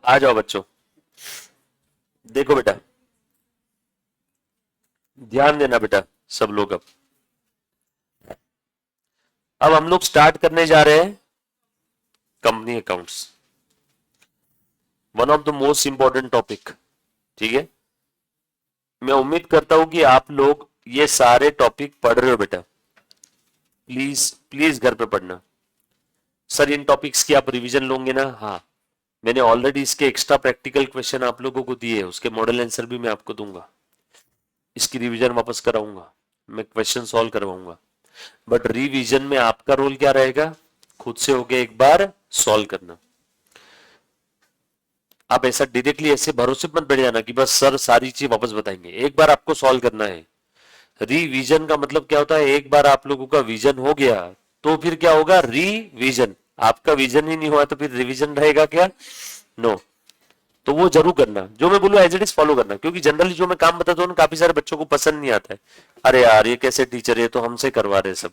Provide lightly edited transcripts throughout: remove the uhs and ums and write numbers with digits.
आ जाओ बच्चों, देखो बेटा, ध्यान देना बेटा सब लोग। अब हम लोग स्टार्ट करने जा रहे हैं company accounts, one of the most important topic. ठीक है, मैं उम्मीद करता हूं कि आप लोग ये सारे टॉपिक पढ़ रहे हो बेटा। प्लीज प्लीज घर पे पढ़ना। सर इन टॉपिक्स की आप रिवीजन लोगे ना? हाँ, मैंने ऑलरेडी इसके एक्स्ट्रा प्रैक्टिकल क्वेश्चन आप लोगों को दिए, उसके मॉडल आंसर भी मैं आपको दूंगा, इसकी रिवीजन वापस कराऊंगा, मैं क्वेश्चन सॉल्व करवाऊंगा। बट रिवीजन में आपका रोल क्या रहेगा? खुद से होके एक बार सॉल्व करना। आप ऐसा डायरेक्टली ऐसे भरोसे मत बैठ जाना कि बस सर सारी चीज वापस बताएंगे, एक बार आपको सॉल्व करना है। रिवीजन का मतलब क्या होता है? एक बार आप लोगों का विजन हो गया तो फिर क्या होगा? रिवीजन। आपका विजन ही नहीं हुआ तो फिर रिवीजन रहेगा क्या? नो। तो वो जरूर करना, जो मैं बोलूँ एज इट इज फॉलो करना, क्योंकि जनरली जो मैं काम बताता हूँ काफी सारे बच्चों को पसंद नहीं आता है। अरे यार ये कैसे टीचर है, तो हमसे करवा रहे सब,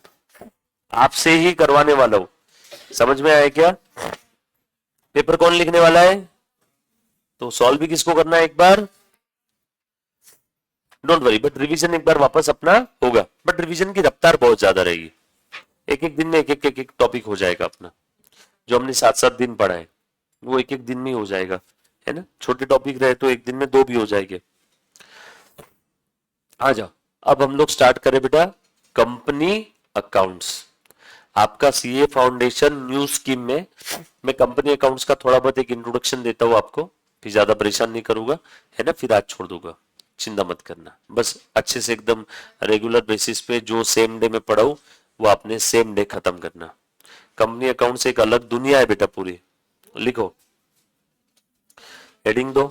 आपसे ही करवाने वाला हूं। समझ में आया क्या? पेपर कौन लिखने वाला है? तो सॉल्व भी किसको करना है एक बार? डोंट वरी, बट रिवीजन एक बार वापस अपना होगा, बट रिवीजन की रफ्तार बहुत ज्यादा रहेगी। एक एक दिन में एक एक टॉपिक हो जाएगा अपना, जो हमने 7-7 दिन पढ़ा है वो एक एक दिन में ही हो जाएगा, है ना? छोटे टॉपिक रहे तो एक दिन में 2 भी हो जाएंगे। आ जाओ, अब हम लोग स्टार्ट करें बेटा कंपनी अकाउंट्स। आपका सीए फाउंडेशन न्यू स्कीम में मैं कंपनी अकाउंट्स का थोड़ा बहुत एक इंट्रोडक्शन देता हूं आपको, फिर ज्यादा परेशान नहीं करूंगा, है ना? फिर आज छोड़ दूंगा, चिंता मत करना। बस अच्छे से एकदम रेगुलर बेसिस पे जो सेम डे में पढ़ाऊं वो आपने सेम डे खत्म करना। कंपनी अकाउंट्स एक अलग दुनिया है बेटा पूरी। लिखो, हेडिंग दो,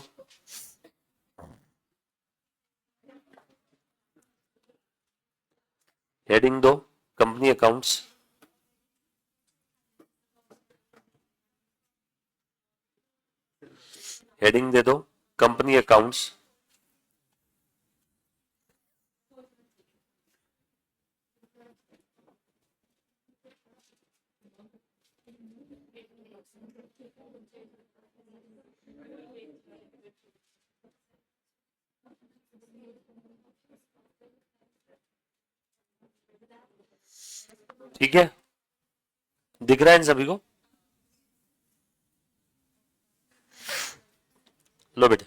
हेडिंग दो कंपनी अकाउंट्स। हेडिंग दे दो कंपनी अकाउंट्स। ठीक है, दिख रहा है इन सभी को? लो बेटे,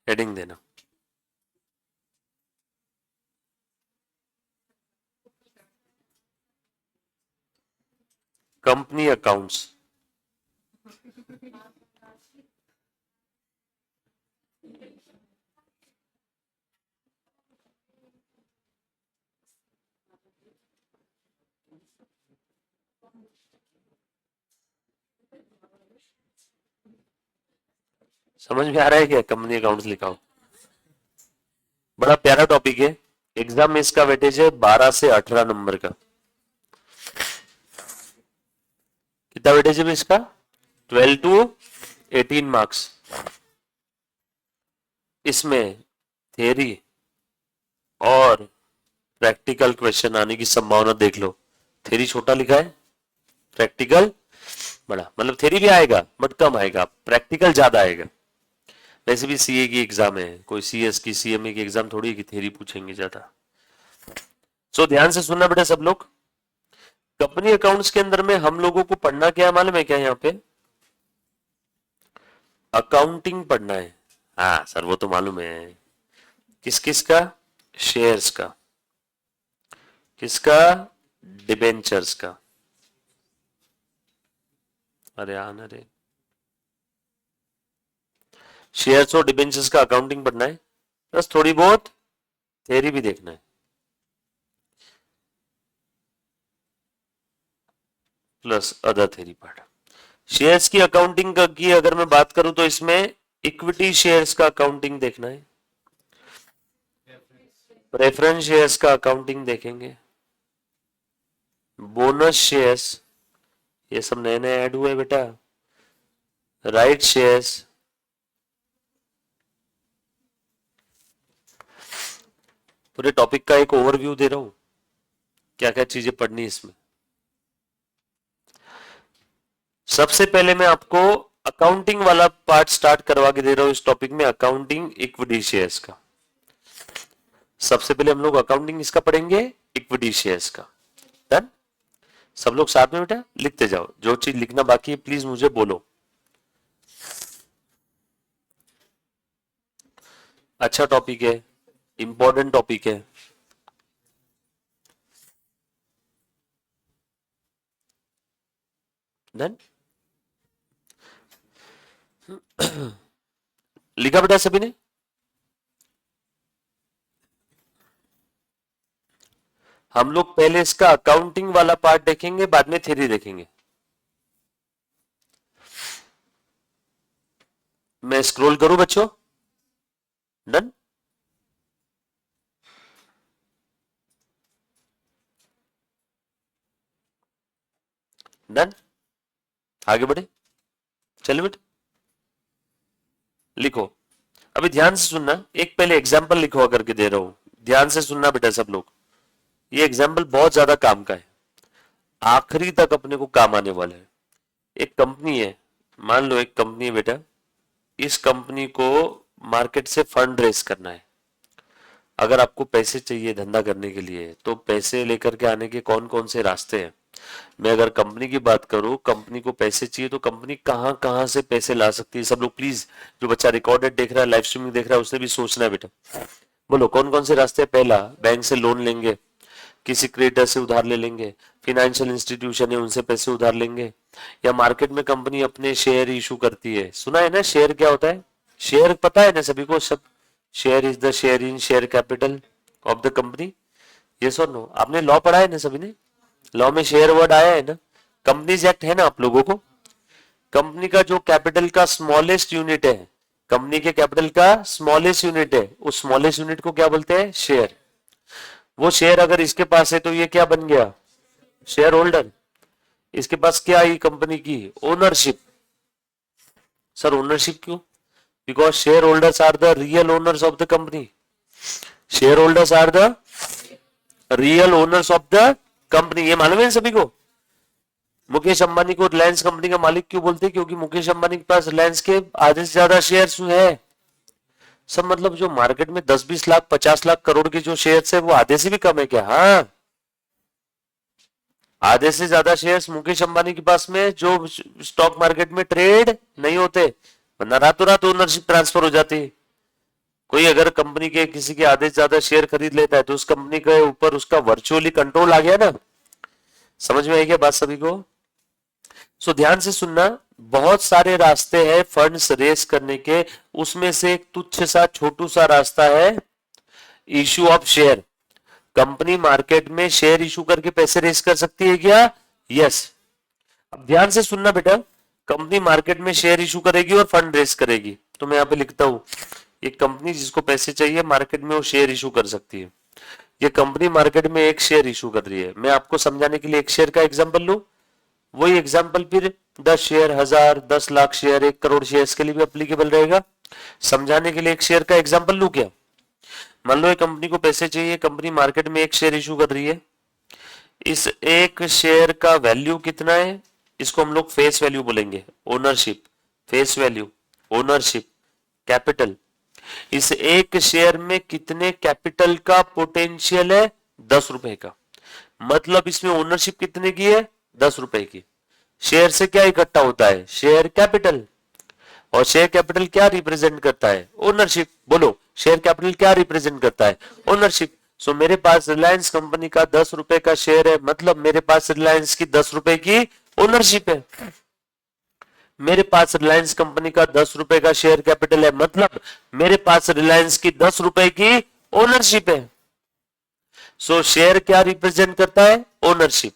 हेडिंग देना कंपनी अकाउंट्स। समझ में आ रहा है क्या कंपनी अकाउंट्स लिखा हो? बड़ा प्यारा टॉपिक है, एग्जाम में इसका वेटेज है 12 से 18 नंबर का। कितना वेटेज है इसका? 12 टू 18 मार्क्स। इसमें थ्योरी और प्रैक्टिकल क्वेश्चन आने की संभावना देख लो। थ्योरी छोटा लिखा है, प्रैक्टिकल बड़ा, मतलब थ्योरी भी आएगा बट कम आएगा, प्रैक्टिकल ज्यादा आएगा। वैसे भी सीए की एग्जाम है, कोई सीएस की सीएमए की एग्जाम थोड़ी की थ्योरी पूछेंगे ज्यादा। सो ध्यान से सुनना बेटा सब लोग। कंपनी अकाउंट्स के अंदर में हम लोगों को पढ़ना क्या है मालूम है क्या? यहाँ पे अकाउंटिंग पढ़ना है। हाँ सर वो तो मालूम है। किस किस का? शेयर्स का। किसका? डिबेंचर्स का। अरे आना रे, शेयर्स और डिबेंचर्स का अकाउंटिंग पढ़ना है, बस थोड़ी बहुत थ्योरी भी देखना है, plus other theory part. Shares की अकाउंटिंग की अगर मैं बात करूं तो इसमें इक्विटी शेयर्स का अकाउंटिंग देखना है, प्रेफरेंस शेयर्स का अकाउंटिंग देखेंगे, बोनस शेयर्स, ये सब नए नए ऐड हुए बेटा, राइट शेयर्स। पूरे टॉपिक का एक ओवरव्यू दे रहा हूं, क्या क्या चीजें पढ़नी इसमें। सबसे पहले मैं आपको अकाउंटिंग वाला पार्ट स्टार्ट करवा के दे रहा हूं इस टॉपिक में, अकाउंटिंग इक्विटी शेयर्स का। सबसे पहले हम लोग अकाउंटिंग इसका पढ़ेंगे, इक्विटी शेयर्स का। डन। सब लोग साथ में बेटा लिखते जाओ, जो चीज लिखना बाकी है प्लीज मुझे बोलो। अच्छा टॉपिक है, इंपॉर्टेंट टॉपिक है। डन। लिखा बेटा सभी ने? हम लोग पहले इसका अकाउंटिंग वाला पार्ट देखेंगे, बाद में थ्योरी देखेंगे। मैं स्क्रॉल करूं बच्चों? डन। डन। आगे बढ़े, चलो बेटा लिखो। अभी ध्यान से सुनना, एक पहले एग्जाम्पल लिखवा करके दे रहा हूं, ध्यान से सुनना बेटा सब लोग। ये एग्जाम्पल बहुत ज्यादा काम का है, आखिरी तक अपने को काम आने वाला है। एक कंपनी है, मान लो एक कंपनी है बेटा, इस कंपनी को मार्केट से फंड रेस करना है। अगर आपको पैसे चाहिए धंधा करने के लिए तो पैसे लेकर के आने के कौन कौन से रास्ते हैं। मैं अगर कंपनी की बात करूं, कंपनी को पैसे चाहिए तो कंपनी कहां कहां से पैसे ला सकती है। सब लोग प्लीज, जो बच्चा रिकॉर्डेड देख रहा है, लाइव स्ट्रीमिंग देख रहा है, उसने भी सोचना है बेटा। बोलो कौन कौन से रास्ते हैं। पहला, बैंक से लोन लेंगे, किसी क्रेडिटर से उधार ले लेंगे, फिनेंशियल इंस्टीट्यूशन है उनसे पैसे उधार लेंगे, या मार्केट में कंपनी अपने शेयर इशू करती है। सुना है ना शेयर क्या होता है? शेयर पता है ना सभी को? सब share is the share in share capital of the company. Yes और नो? आपने लॉ पढ़ा है ना सभी ने? लॉ में शेयर वर्ड आया है ना? कंपनीज एक्ट है ना आप लोगों को? कंपनी का जो कैपिटल का स्मॉलेस्ट यूनिट है, कंपनी के कैपिटल का स्मॉलेस्ट यूनिट है, उस स्मॉलेस्ट यूनिट को क्या बोलते हैं? शेयर। वो शेयर अगर इसके पास है तो ये क्या बन गया? Shareholder. इसके पास क्या आई कंपनी की? ओनरशिप। सर ओनरशिप क्यों? Because shareholders are the real owners of the company. Shareholders are the real owners of the company. ये मालूम है सभी को? मुकेश अंबानी को रिलायंस कंपनी का मालिक क्यों बोलते हैं? क्योंकि मुकेश अंबानी के पास रिलायंस के आधे से ज्यादा शेयर्स है। सब मतलब जो मार्केट में 10-20 लाख 50 लाख करोड़ के जो शेयर्स है वो आधे से भी कम है क्या? हाँ, आधे से ज्यादा शेयर्स मुकेश अंबानी के पास में, जो स्टॉक मार्केट में ट्रेड नहीं होते, वरना रातों रात ओनरशिप ट्रांसफर हो जाती है। कोई अगर कंपनी के किसी के आधे से ज्यादा शेयर खरीद लेता है तो उस कंपनी के ऊपर उसका वर्चुअली कंट्रोल आ गया ना। समझ में आई क्या बात सभी को? सो ध्यान से सुनना, बहुत सारे रास्ते हैं फंड्स रेस करने के, उसमें से एक तुच्छ सा छोटू सा रास्ता है issue of share. Company market में शेयर इशू करके पैसे रेस कर सकती है क्या? यस। अब ध्यान से सुनना बेटा, कंपनी मार्केट में शेयर इशू करेगी और फंड रेस करेगी। तो मैं यहां पे लिखता हूं, एक कंपनी जिसको पैसे चाहिए मार्केट में वो शेयर इशू कर सकती है। ये कंपनी मार्केट में एक शेयर इशू कर रही है। मैं आपको समझाने के लिए एक शेयर का एग्जांपल लूं, वही एग्जांपल फिर 10 share, 1000, 10 lakh share, 1 crore share के लिए भी एप्लीकेबल रहेगा। समझाने के लिए एक शेयर का एग्जांपल लूं क्या? मान लो एक कंपनी को पैसे चाहिए, कंपनी मार्केट में एक शेयर इशू कर रही है। इस एक शेयर का वैल्यू कितना है? इसको हम लोग फेस वैल्यू बोलेंगे, ownership. Face value, ownership, capital. इस एक शेयर में कितने कैपिटल का पोटेंशियल है? 10 रुपए का। मतलब इसमें ओनरशिप कितने की है? 10 रुपए की। शेयर से क्या इकट्ठा होता है? Share capital. और शेयर कैपिटल क्या रिप्रेजेंट करता है? ओनरशिप। बोलो शेयर कैपिटल क्या रिप्रेजेंट करता है? ओनरशिप। सो मेरे पास रिलायंस कंपनी का 10 रुपए का शेयर है, मतलब मेरे पास रिलायंस की 10 रुपए की ओनरशिप है। मेरे पास रिलायंस कंपनी का 10 रुपए का शेयर कैपिटल है, मतलब मेरे पास रिलायंस की 10 रुपए की ओनरशिप है। सो शेयर क्या रिप्रेजेंट करता है? ओनरशिप।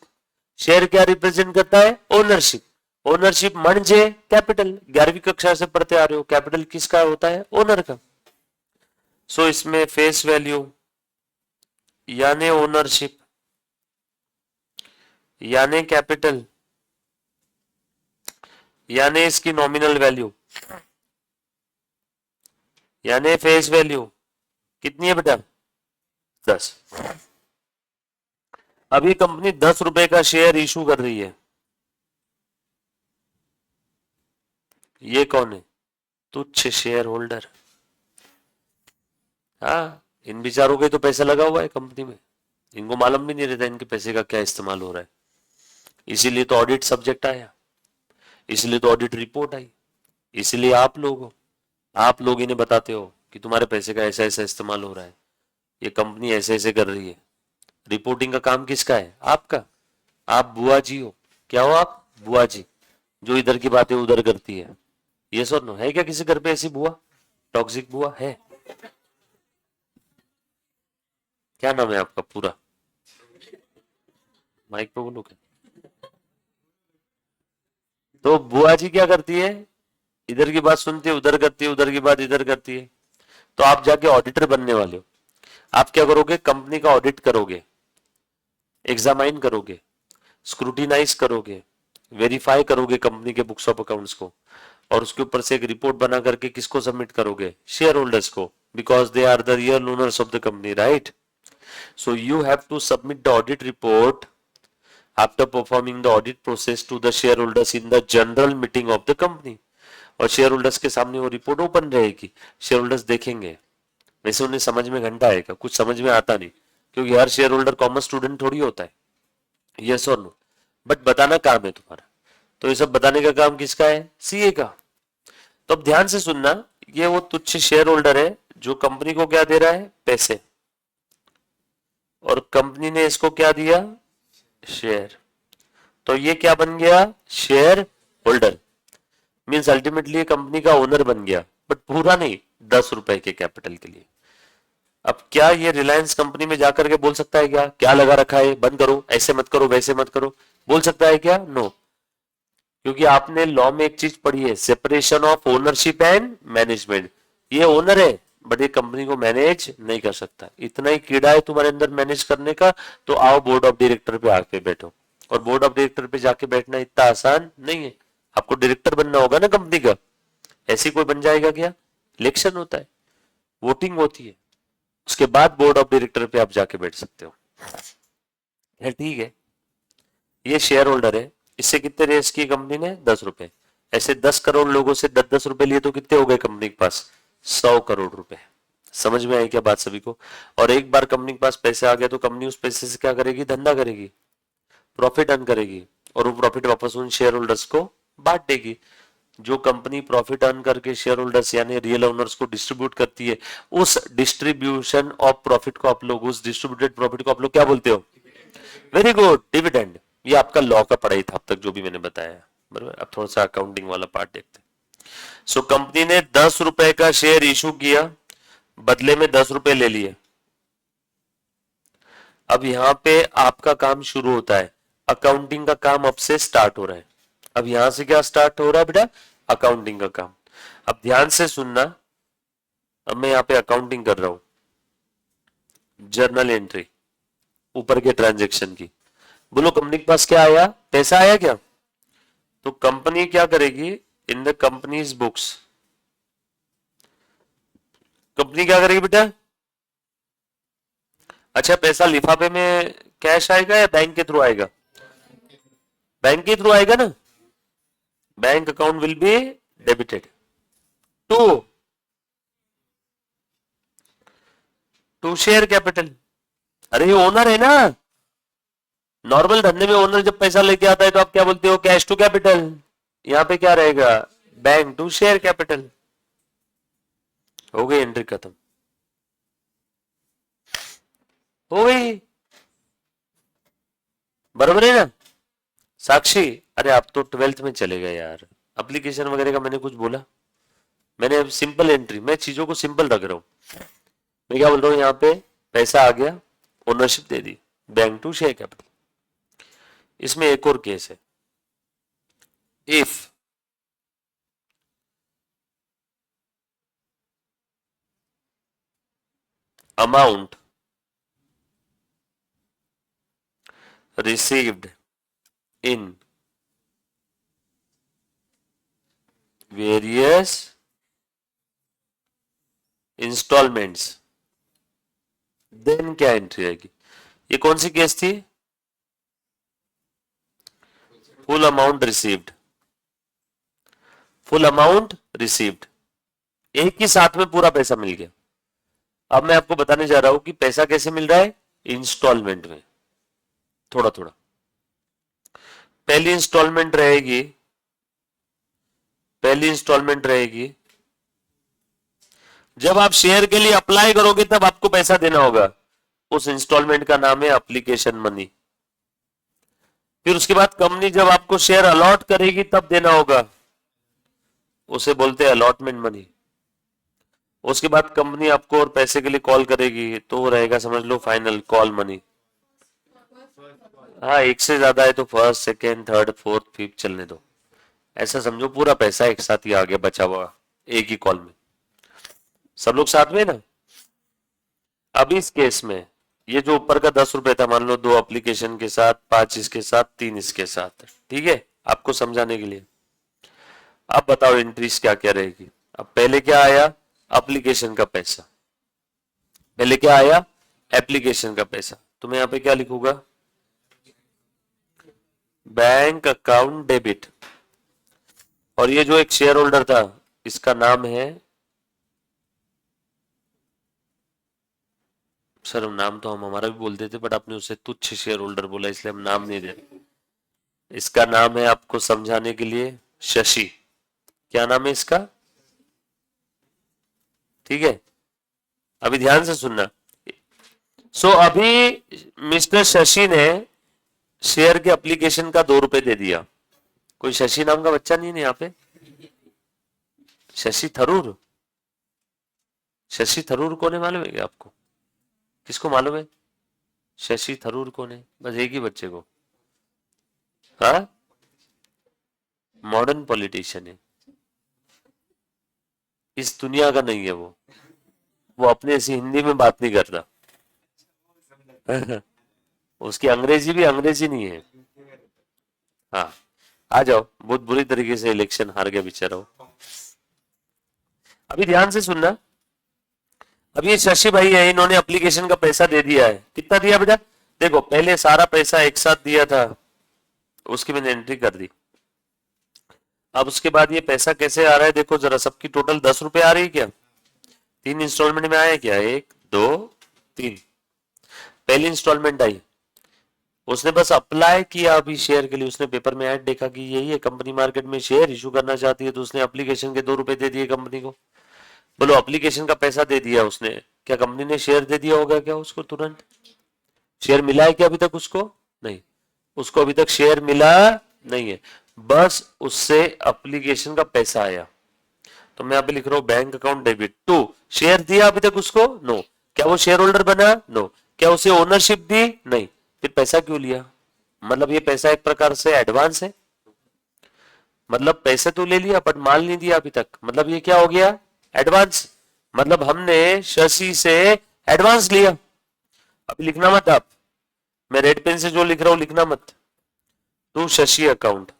शेयर क्या रिप्रेजेंट करता है? ओनरशिप। ओनरशिप म्हणजे कैपिटल। 11वीं कक्षा से पढ़ते आ रहे हो, कैपिटल किसका होता है? ओनर का। सो इसमें फेस वैल्यू यानी ओनरशिप यानी कैपिटल यानी इसकी नॉमिनल वैल्यू यानी फेस वैल्यू कितनी है बेटा? 10। अभी कंपनी 10 रुपए का शेयर इशू कर रही है। ये कौन है? तुच्छ शेयर होल्डर। हाँ, इन बेचारों के तो पैसा लगा हुआ है कंपनी में, इनको मालूम भी नहीं रहता इनके पैसे का क्या इस्तेमाल हो रहा है। इसीलिए तो ऑडिट सब्जेक्ट आया, इसलिए तो ऑडिट रिपोर्ट आई, इसलिए आप लोग हो, आप लोग इन्हें बताते हो कि तुम्हारे पैसे का ऐसा ऐसा इस्तेमाल हो रहा है, ये कंपनी ऐसे ऐसे कर रही है। रिपोर्टिंग का काम किसका है? आपका। आप बुआ जी हो। क्या हो आप? बुआ जी, जो इधर की बातें उधर करती है। ये सो नो है क्या किसी घर पे ऐसी बुआ? टॉक्सिक बुआ है? क्या नाम है आपका पूरा? माइक पे बोलो। क्या तो बुआ जी क्या करती है? इधर की बात सुनती है, उधर करती है, उधर की बात इधर करती है। तो आप जाके ऑडिटर बनने वाले हो। आप क्या करोगे? कंपनी का ऑडिट करोगे, एग्जामाइन करोगे, स्क्रूटिनाइज करोगे, वेरीफाई करोगे कंपनी के बुक्स ऑफ अकाउंट्स को, और उसके ऊपर से एक रिपोर्ट बना करके किसको सबमिट करोगे? शेयर होल्डर्स को, because they are the real owners of the company, right? So you have to submit the audit report after performing the audit process to the shareholders in the general meeting of the company. और share holders के सामने वो report open रहेगी, share holders देखेंगे। वैसे उन्हें समझ में घंटा आएगा, कुछ समझ में आता नहीं, क्योंकि हर शेयर होल्डर कॉमन स्टूडेंट थोड़ी होता है। यस और नो? बट बताना काम है तुम्हारा। तो ये सब बताने का काम किसका है? सीए का। तो अब ध्यान से सुनना, ये वो तुच्छ शेयर होल्डर है जो कंपनी को क्या दे रहा है? पैसे। और कंपनी ने इसको क्या दिया? शेयर। तो ये क्या बन गया? Share holder. Means ultimately company का ओनर बन गया, बट पूरा नहीं, 10 रुपए के कैपिटल के लिए। अब क्या ये रिलायंस कंपनी में जाकर के बोल सकता है क्या क्या लगा रखा है, बंद करो, ऐसे मत करो, वैसे मत करो? बोल सकता है क्या? नो। क्योंकि आपने लॉ में एक चीज पढ़ी है, separation of ownership and management. ये ओनर है, बट ये कंपनी को मैनेज नहीं कर सकता। इतना ही कीड़ा है तुम्हारे अंदर मैनेज करने का, तो आओ बोर्ड ऑफ डायरेक्टर पे आके बैठो। और बोर्ड ऑफ डायरेक्टर पे जाके बैठना इतना आसान नहीं है। आपको डायरेक्टर बनना होगा ना कंपनी का। ऐसे कोई बन जाएगा क्या? इलेक्शन होता है, वोटिंग होती है, उसके बाद बोर्ड ऑफ डायरेक्टर पे आप जाके बैठ सकते हो। ठीक है, ये शेयर होल्डर है। इससे कितने रेस की कंपनी ने? 10 रुपए। ऐसे 10 करोड़ लोगों से 10-10 रुपए लिए तो कितने हो गए कंपनी के पास? 100 करोड़ रुपए। समझ में आई क्या बात सभी को? और एक बार कंपनी के पास पैसे आ गया तो कंपनी उस पैसे से क्या करेगी? धंधा करेगी, प्रॉफिट अर्न करेगी, और वो प्रॉफिट वापस उन शेयर होल्डर्स को बांट देगी। जो कंपनी प्रॉफिट अर्न करके शेयर होल्डर्स यानी रियल ओनर्स को डिस्ट्रीब्यूट करती है, उस डिस्ट्रीब्यूशन ऑफ प्रॉफिट को आप लोग, उस डिस्ट्रीब्यूटेड प्रॉफिट को आप लोग क्या बोलते हो? Very good, dividend. ये आपका लॉ का पढ़ाई था अब तक जो भी मैंने बताया, बराबर। अब थोड़ा सा अकाउंटिंग वाला पार्ट देखते हैं। सो कंपनी ने 10 रुपए का शेयर इशू किया, बदले में 10 रुपए ले लिए। अब यहां पे आपका काम शुरू होता है, अकाउंटिंग का काम अब से स्टार्ट हो रहा है। अब यहां से क्या स्टार्ट हो रहा है बेटा? अकाउंटिंग का काम। अब ध्यान से सुनना, अब मैं यहां पे अकाउंटिंग कर रहा हूं, जर्नल एंट्री ऊपर के ट्रांजेक्शन की। बोलो कंपनी के पास क्या आया? पैसा आया क्या? तो कंपनी क्या करेगी? In the companies books company क्या करेगी बेटा? अच्छा, पैसा लिफाफे में कैश आएगा या बैंक के थ्रू आएगा? बैंक के थ्रू आएगा ना। Bank account will be debited to to share capital. अरे ये ओनर है ना। नॉर्मल धंधे में ओनर जब पैसा लेके आता है तो आप क्या बोलते हो? Cash to capital. यहां पे क्या रहेगा? Bank to share capital. हो गई एंट्री खत्म, हो गई, बराबर है ना? साक्षी, अरे आप तो 12th में चले गए यार। एप्लीकेशन वगैरह का मैंने कुछ बोला? मैंने सिंपल एंट्री, मैं चीजों को सिंपल रख रहा हूं। मैं क्या बोल रहा हूं? यहाँ पे पैसा आ गया, ओनरशिप दे दी, बैंक टू शेयर कैपिटल। इसमें एक और केस है, if amount received in various installments, then क्या एंट्री आएगी? ये कौन सी केस थी? Full amount received full amount received, एक ही साथ में पूरा पैसा मिल गया। अब मैं आपको बताने जा रहा हूं कि पैसा कैसे मिल रहा है, इंस्टॉलमेंट में, थोड़ा थोड़ा। पहली इंस्टॉलमेंट रहेगी, पहली इंस्टॉलमेंट रहेगी जब आप शेयर के लिए अप्लाई करोगे तब आपको पैसा देना होगा, उस इंस्टॉलमेंट का नाम है एप्लीकेशन मनी। फिर उसके बाद कंपनी जब आपको शेयर अलॉट करेगी तब देना होगा, उसे बोलते हैं अलॉटमेंट मनी। उसके बाद कंपनी आपको और पैसे के लिए कॉल करेगी तो रहेगा, समझ लो, फाइनल कॉल मनी। हाँ, एक से ज्यादा है तो first, second, third, fourth, fifth चलने दो, ऐसा समझो पूरा पैसा एक साथ ही आ गया बचा हुआ एक ही कॉल में। सब लोग साथ में ना। अब इस केस में ये जो ऊपर का 10 रुपए था, मान लो 2 एप्लीकेशन के साथ, 5 इसके साथ, 3 इसके साथ, ठीक है, आपको समझाने के लिए। अब बताओ एंट्रीज क्या क्या रहेगी। अब पहले क्या आया, एप्लीकेशन का पैसा, पहले क्या आया, एप्लीकेशन का पैसा। तो मैं यहां पे क्या लिखूंगा, बैंक अकाउंट डेबिट। और ये जो एक शेयर होल्डर था इसका नाम है, सर नाम तो हम हमारा भी बोल देते बट आपने उसे तुच्छ शेयर होल्डर बोला इसलिए हम नाम नहीं दे रहे। इसका नाम है, आपको समझाने के लिए, शशि। क्या नाम है इसका, ठीक है, अभी ध्यान से सुनना। अभी मिस्टर शशि ने शेयर के एप्लीकेशन का 2 रुपए दे दिया। कोई शशि नाम का बच्चा नहीं है यहाँ पे, शशि थरूर। शशि थरूर कौन है मालूम है क्या आपको, किसको मालूम है शशि थरूर कौन है, बस एक ही बच्चे को। हाँ, मॉडर्न पॉलिटिशियन है, इस दुनिया का नहीं है वो अपने ऐसी हिंदी में बात नहीं करता। उसकी अंग्रेजी भी अंग्रेजी नहीं है। हाँ, आ जाओ, बहुत बुरी तरीके से इलेक्शन हार गया बेचारा। अभी ध्यान से सुनना। अब ये शशि भाई है, इन्होंने एप्लीकेशन का पैसा दे दिया है। कितना दिया बेटा, देखो पहले सारा पैसा एक साथ दिया था, उसकी मैंने एंट्री कर दी। अब उसके बाद ये पैसा कैसे आ रहा है, देखो जरा, सबकी टोटल 10 रुपए आ रही है क्या, 3 इंस्टॉलमेंट में आया क्या, 1 2 3। पहली इंस्टॉलमेंट आई, उसने बस अप्लाई किया अभी शेयर के लिए, उसने पेपर में ऐड देखा कि यही है कंपनी मार्केट में शेयर इशू करना चाहती है, तो उसने एप्लीकेशन के 2 रुपए दे दिए कंपनी को। बोलो एप्लीकेशन का पैसा दे दिया उसने, क्या कंपनी ने शेयर दे दिया होगा क्या उसको, तुरंत शेयर मिला है क्या अभी तक उसको, नहीं, उसको अभी तक शेयर मिला नहीं है, बस उससे एप्लीकेशन का पैसा आया। तो मैं यहाँ पे लिख रहा हूं bank account debit to, share दिया अभी तक उसको, नो, क्या वो शेयर होल्डर बना, नो, क्या उसे ओनरशिप दी, नहीं, फिर पैसा क्यों लिया, मतलब ये पैसा एक प्रकार से एडवांस है, मतलब पैसे तो ले लिया बट माल नहीं दिया अभी तक, मतलब ये क्या हो गया, एडवांस, मतलब हमने शशि से एडवांस लिया। अभी लिखना मत आप, मैं रेड पेन से जो लिख रहा हूं लिखना मत, टू शशि अकाउंट।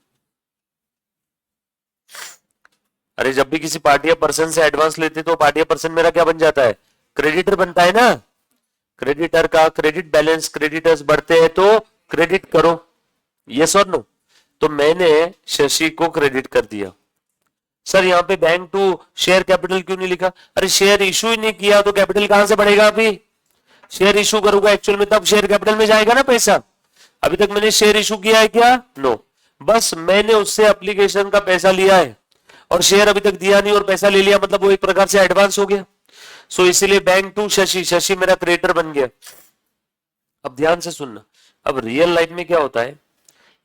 अरे जब भी किसी पार्टी या पर्सन से एडवांस लेते तो पार्टी या पर्सन मेरा क्या बन जाता है, क्रेडिटर बनता है ना, क्रेडिटर का क्रेडिट बैलेंस, क्रेडिटर्स बढ़ते हैं तो क्रेडिट करो, यस और नो। तो मैंने शशि को क्रेडिट कर दिया। सर यहाँ पे बैंक टू शेयर कैपिटल क्यों नहीं लिखा, अरे शेयर इशू ही नहीं किया तो कैपिटल कहां से बढ़ेगा, अभी शेयर इशू करूंगा एक्चुअल में तब शेयर कैपिटल में जाएगा ना पैसा, अभी तक मैंने शेयर इशू किया है क्या, नो, बस मैंने उससे एप्लीकेशन का पैसा लिया है और शेयर अभी तक दिया नहीं और पैसा ले लिया, मतलब वो एक प्रकार से एडवांस हो गया। सो इसीलिए बैंक टू शशि, शशि मेरा क्रेडिटर बन गया। अब ध्यान से सुनना, अब रियल लाइफ में क्या होता है,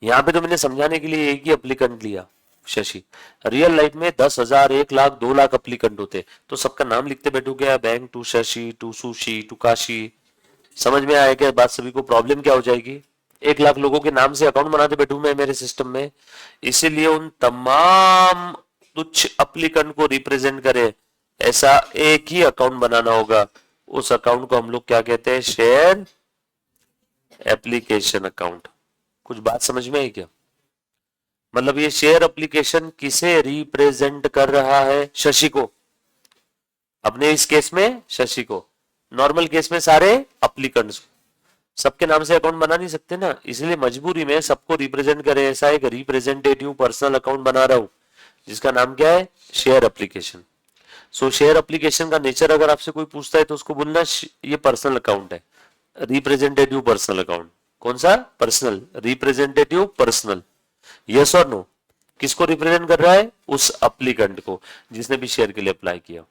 यहां पे तो मैंने समझाने के लिए एक ही एप्लीकेंट लिया शशि, रियल लाइफ में 10,000 1,00,000 2,00,000 एप्लीकेंट होते, तो सबका नाम लिखते बैठो क्या, bank to Shashi, to sushi, to Kashi. समझ में आया क्या बात सभी को, प्रॉब्लम क्या हो जाएगी, 1,00,000 लोगों के नाम से अकाउंट बनाते बैठू मैं मेरे सिस्टम में, इसीलिए उन तमाम तुच्छ एप्लीकेंट को रिप्रेजेंट करे ऐसा एक ही अकाउंट बनाना होगा, उस अकाउंट को हम लोग क्या कहते हैं, शेयर एप्लीकेशन अकाउंट। कुछ बात समझ में आई क्या, मतलब ये शेयर एप्लीकेशन किसे रिप्रेजेंट कर रहा है, शशि को, अपने इस केस में शशि को, नॉर्मल केस में सारे एप्लीकेंट्स को, सबके नाम से अकाउंट बना नहीं सकते ना, इसलिए मजबूरी में सबको रिप्रेजेंट करे ऐसा एक रिप्रेजेंटेटिव पर्सनल अकाउंट बना रहा हूं, जिसका नाम क्या है, शेयर एप्लीकेशन। सो शेयर एप्लीकेशन का नेचर अगर आपसे कोई पूछता है तो उसको बोलना ये पर्सनल अकाउंट है, रिप्रेजेंटेटिव पर्सनल अकाउंट। कौन सा, पर्सनल, रिप्रेजेंटेटिव पर्सनल, यस और नो। किसको रिप्रेजेंट कर रहा है, उस अप्लीकेंट को जिसने भी शेयर के लिए अप्लाई किया।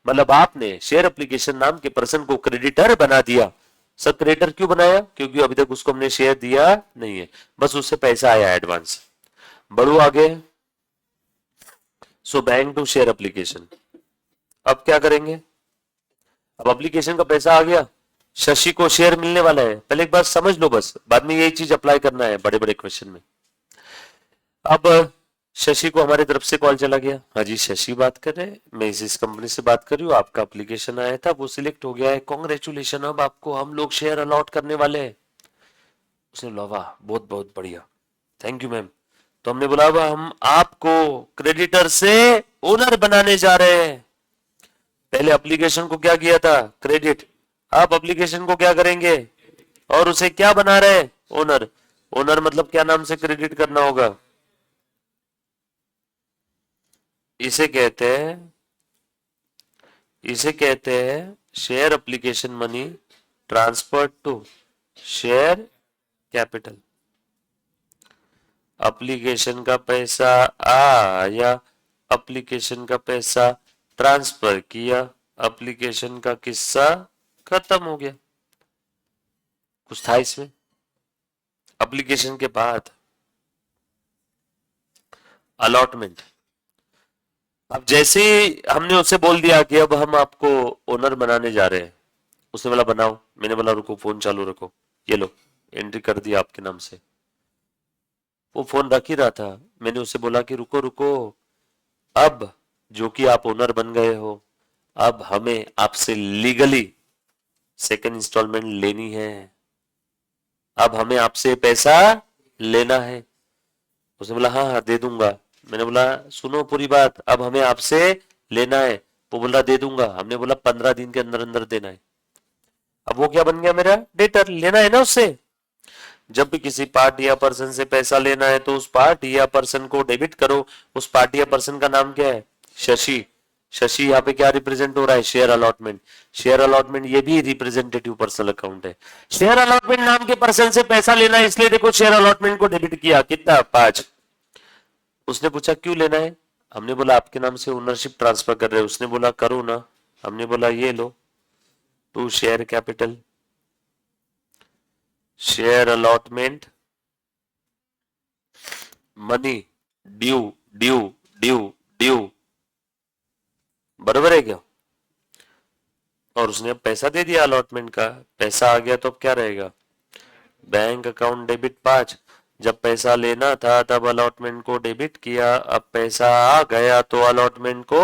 मतलब आपने शेयर एप्लीकेशन नाम के पर्सन को क्रेडिटर बना दिया। सर क्रेडिटर क्यों बनाया, क्योंकि अभी तक उसको हमने शेयर दिया नहीं है, बस उससे पैसा आया एडवांस। बढ़ो आगे। So bank to share application. अब क्या करेंगे, अब एप्लीकेशन का पैसा आ गया, शशि को शेयर मिलने वाला है। पहले एक बार समझ लो, बस बाद में यही चीज अप्लाई करना है बड़े बड़े क्वेश्चन में। अब शशि को हमारी तरफ से कॉल चला गया, हाँ जी शशि बात कर रहे हैं, मैं इस कंपनी से बात कर रही हूँ, आपका एप्लीकेशन आया था, वो सिलेक्ट हो गया है, कॉन्ग्रेचुलेशन, अब आपको हम लोग शेयर अलॉट करने वाले हैं। उसने बोला वाह बहुत बहुत बढ़िया, थैंक यू मैम। तो हमने बोला अब हम आपको क्रेडिटर से ओनर बनाने जा रहे हैं। पहले एप्लीकेशन को क्या किया था, क्रेडिट, आप एप्लीकेशन को क्या करेंगे और उसे क्या बना रहे हैं, ओनर। ओनर मतलब क्या नाम से क्रेडिट करना होगा, इसे कहते हैं, इसे कहते हैं share application money transfer to share capital. Application का पैसा आया, एप्लीकेशन का पैसा ट्रांसफर किया, एप्लीकेशन का किस्सा खत्म हो गया। कुछ था इसमें। एप्लीकेशन के बाद अलॉटमेंट। अब जैसे हमने उससे बोल दिया कि अब हम आपको ओनर बनाने जा रहे हैं, उसने बोला बनाओ, मैंने बोला रुको फोन चालू रखो, ये लो एंट्री कर दिया आपके नाम से। वो फोन रख ही रहा था, मैंने उससे बोला कि रुको रुको, अब जो कि आप ओनर बन गए हो, अब हमें आपसे लीगली सेकंड इंस्टॉलमेंट लेनी है, अब हमें आपसे पैसा लेना है। उसने बोला हाँ हाँ दे दूंगा। मैंने बोला सुनो पूरी बात, अब हमें आपसे लेना है। वो बोल रहा दे दूंगा, हमने बोला 15 दिन के अंदर अंदर देना है। अब वो क्या बन गया, मेरा डेटर, लेना है ना उससे। जब भी किसी पार्टी या पर्सन से पैसा लेना है तो उस पार्टी या पर्सन को डेबिट करो। उस पार्टी या पर्सन का नाम क्या है, शशि। शशि यहाँ पे क्या रिप्रेजेंट हो रहा है, शेयर अलॉटमेंट। शेयर अलॉटमेंट ये भी रिप्रेजेंटेटिव पर्सनल अकाउंट है। शेयर अलॉटमेंट नाम के पर्सन से पैसा लेना है, इसलिए देखो शेयर अलॉटमेंट को डेबिट किया, कितना, 5। उसने पूछा क्यों लेना है, हमने बोला आपके नाम से ओनरशिप ट्रांसफर कर रहे हैं। उसने बोला करो ना, हमने बोला ये लो, to share capital, share allotment money due due due due, बराबर है क्या। और उसने अब पैसा दे दिया अलॉटमेंट का, पैसा आ गया तो अब क्या रहेगा, बैंक अकाउंट डेबिट 5। जब पैसा लेना था तब अलॉटमेंट को डेबिट किया, अब पैसा आ गया तो अलॉटमेंट को,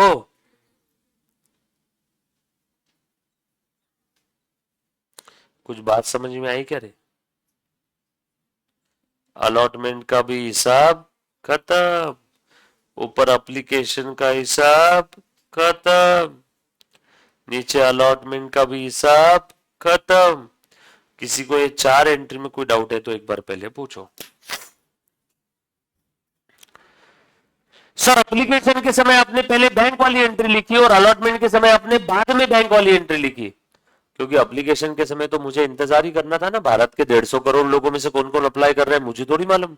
कुछ बात समझ में आई क्या रे। अलॉटमेंट का भी हिसाब खत्म, ऊपर एप्लीकेशन का हिसाब खत्म, नीचे अलॉटमेंट का भी हिसाब खत्म। किसी को ये 4 एंट्री में कोई डाउट है तो एक बार पहले पूछो। सर एप्लीकेशन के समय आपने पहले बैंक वाली एंट्री लिखी और अलॉटमेंट के समय आपने बाद में बैंक वाली एंट्री लिखी, क्योंकि एप्लीकेशन के समय तो मुझे इंतजार ही करना था ना, भारत के 150 करोड़ लोगों में से कौन कौन अप्लाई कर रहे हैं मुझे थोड़ी मालूम।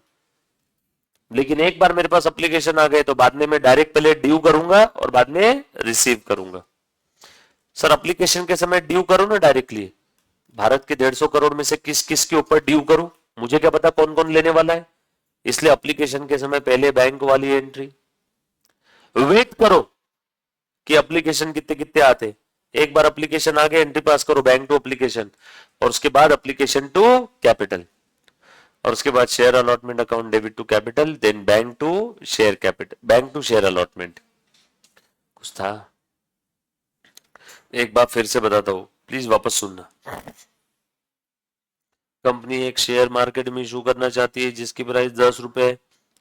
लेकिन एक बार मेरे पास एप्लीकेशन आ गए तो बाद में मैं डायरेक्ट पहले ड्यू करूंगा और बाद में रिसीव करूंगा। सर एप्लीकेशन के समय ड्यू करो ना डायरेक्टली, भारत के 150 करोड़ में से किस किस के ऊपर ड्यू करूं, मुझे क्या पता कौन कौन लेने वाला है। इसलिए एप्लीकेशन के समय पहले बैंक वाली एंट्री, वेट करो कि एप्लीकेशन कितने कितने आते। एक बार एप्लीकेशन आ गए एंट्री पास करो बैंक टू एप्लीकेशन, और उसके बाद एप्लीकेशन टू कैपिटल, और उसके बाद share allotment account debit to capital, then bank to share capital, bank to share allotment. कुछ था, एक बार फिर से बताता हूं, प्लीज वापस सुनना। कंपनी एक शेयर मार्केट में इशू करना चाहती है जिसकी प्राइस 10 रुपए है।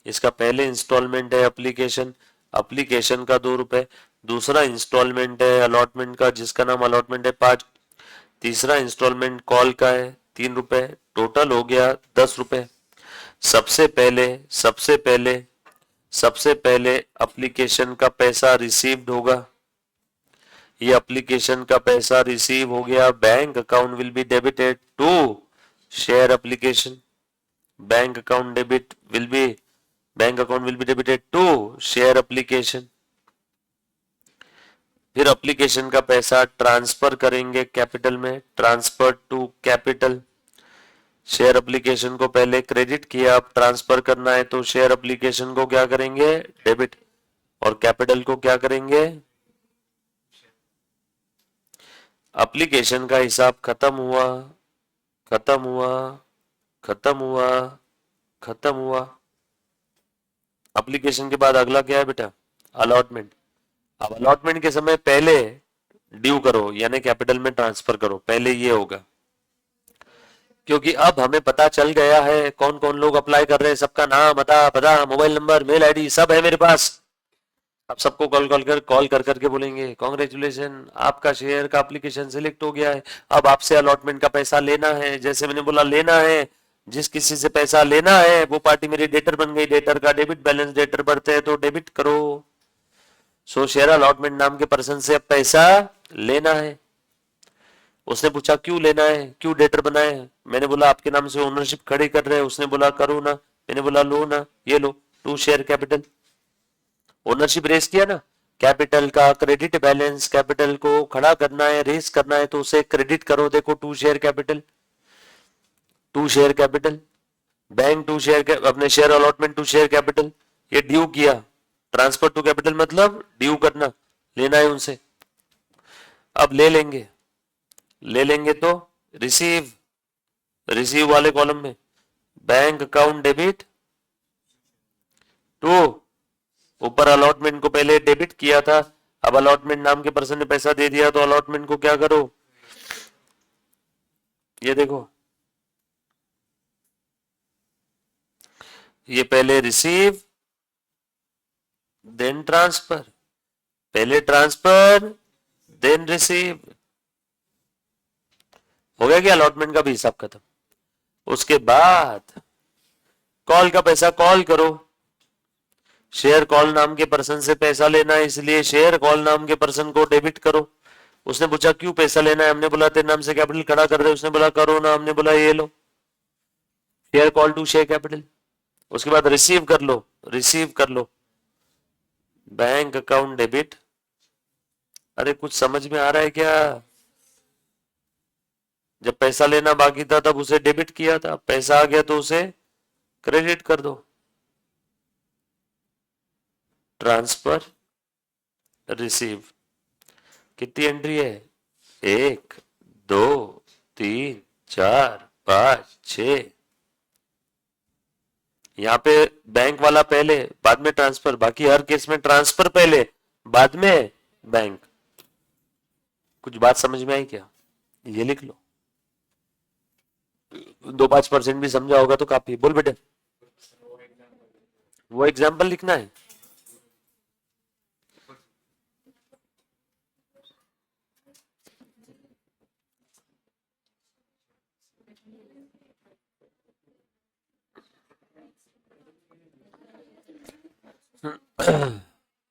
इसका पहले इंस्टॉलमेंट है एप्लीकेशन, एप्लीकेशन का 2 रुपए। दूसरा इंस्टॉलमेंट है अलॉटमेंट का जिसका नाम अलॉटमेंट है 5। तीसरा इंस्टॉलमेंट कॉल का है 3 रुपए, टोटल हो गया 10 रुपए। सबसे पहले सबसे पहले एप्लीकेशन का पैसा रिसीव्ड होगा, ये एप्लीकेशन का पैसा रिसीव हो गया, bank account will be debited to share application, bank account debit will be bank account will be debited to share application. फिर एप्लीकेशन का पैसा ट्रांसफर करेंगे कैपिटल में, transfer to capital. Share application को पहले क्रेडिट किया, अब ट्रांसफर करना है तो शेयर एप्लीकेशन को क्या करेंगे, डेबिट, और कैपिटल को क्या करेंगे। एप्लीकेशन का हिसाब खत्म हुआ, खत्म हुआ, खत्म हुआ, खत्म हुआ। एप्लीकेशन के बाद अगला क्या है बेटा, अलॉटमेंट। अब अलॉटमेंट के समय पहले ड्यू करो यानी कैपिटल में ट्रांसफर करो, पहले ये होगा, क्योंकि अब हमें पता चल गया है कौन कौन लोग अप्लाई कर रहे हैं, सबका नाम, पता, मोबाइल नंबर, मेल आईडी सब है मेरे पास। अब सबको कॉल कर करके बोलेंगे कॉन्ग्रेचुलेशन, आपका शेयर का एप्लीकेशन सिलेक्ट हो गया है, अब आपसे अलॉटमेंट का पैसा लेना है। जैसे मैंने बोला लेना है, जिस किसी से पैसा लेना है वो पार्टी मेरी डेटर बन गई, डेटर का डेबिट बैलेंस डेटर बढ़ते हैं तो डेबिट करो। सो शेयर अलॉटमेंट नाम के पर्सन से अब पैसा लेना है। उसने पूछा क्यों लेना है, क्यों डेटर बनाए, मैंने बोला आपके नाम से ओनरशिप खड़ी कर रहे हैं। उसने बोला करो ना, मैंने बोला लो ना, ये लो टू शेयर कैपिटल, ओनरशिप रेस किया ना, कैपिटल का क्रेडिट बैलेंस, कैपिटल को खड़ा करना है, रेस करना है तो उसे क्रेडिट करो, देखो to share capital, to share capital, bank to share, अपने share allotment to share capital, ये ड्यू किया, ट्रांसफर टू कैपिटल मतलब ड्यू करना, लेना है उनसे। अब ले लेंगे, ले लेंगे तो रिसीव, रिसीव वाले कॉलम में बैंक अकाउंट डेबिट टू, ऊपर अलॉटमेंट को पहले डेबिट किया था, अब अलॉटमेंट नाम के पर्सन ने पैसा दे दिया तो अलॉटमेंट को क्या करो, ये देखो, ये पहले रिसीव देन ट्रांसफर, पहले ट्रांसफर देन रिसीव, हो गया क्या अलॉटमेंट का भी हिसाब खत्म। उसके बाद कॉल का पैसा कॉल करो, शेयर कॉल नाम के पर्सन से पैसा लेना है इसलिए शेयर कॉल नाम के पर्सन को डेबिट करो। उसने पूछा क्यों पैसा लेना है, हमने बोला तेरे नाम से कैपिटल खड़ा कर दे, उसने बोला करो ना, हमने बोला ये लो, share call to share capital. उसके बाद रिसीव कर लो, रिसीव कर लो बैंक अकाउंट डेबिट, अरे कुछ समझ में आ रहा है क्या, जब पैसा लेना बाकी था तब उसे डेबिट किया था, पैसा आ गया तो उसे क्रेडिट कर दो, ट्रांसफर रिसीव। कितनी एंट्री है, 1 2 3 4 5 6, यहाँ पे बैंक वाला पहले बाद में ट्रांसफर, बाकी हर केस में ट्रांसफर पहले बाद में बैंक। कुछ बात समझ में आई क्या, ये लिख लो, 2-5% भी समझा होगा तो काफी। बोल बेटे, वो एग्जाम्पल लिखना है।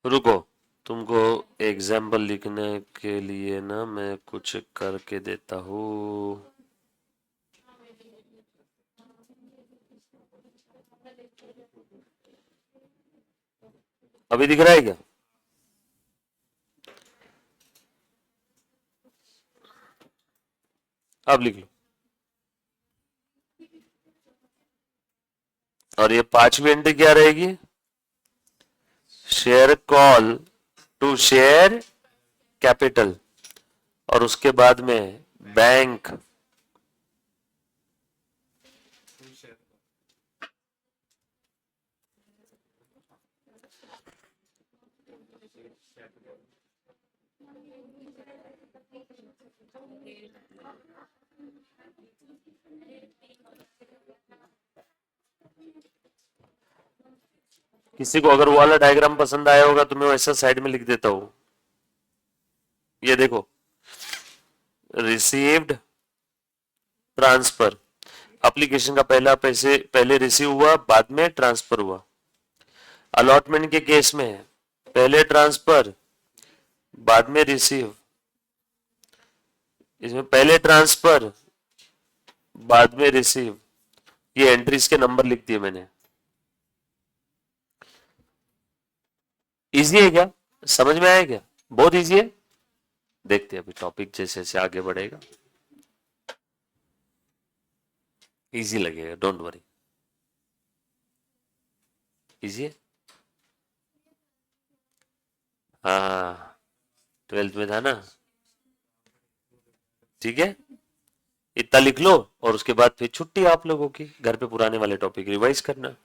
रुको, तुमको एग्जाम्पल लिखने के लिए ना मैं कुछ करके देता हूँ। अभी दिख रहा है क्या, अब लिख लो। और ये 5वीं एंट्री क्या रहेगी, share call to share capital, और उसके बाद में बैंक किसी को अगर वो वाला डायग्राम पसंद आया होगा तो मैं वैसा साइड में लिख देता हूं। ये देखो, रिसीव्ड ट्रांसफर, एप्लीकेशन का पहला पैसे पहले रिसीव हुआ बाद में ट्रांसफर हुआ। अलॉटमेंट के केस में पहले ट्रांसफर बाद में रिसीव, इसमें पहले ट्रांसफर बाद में रिसीव, ये एंट्रीज के नंबर लिख दिए मैंने। इजी है क्या, समझ में आया क्या? बहुत इजी है। देखते हैं अभी टॉपिक जैसे जैसे आगे बढ़ेगा इजी लगेगा, डोंट वरी। इजी है, हाँ 12th में था ना, ठीक है। इतना लिख लो और उसके बाद फिर छुट्टी आप लोगों की, घर पे पुराने वाले टॉपिक रिवाइज करना।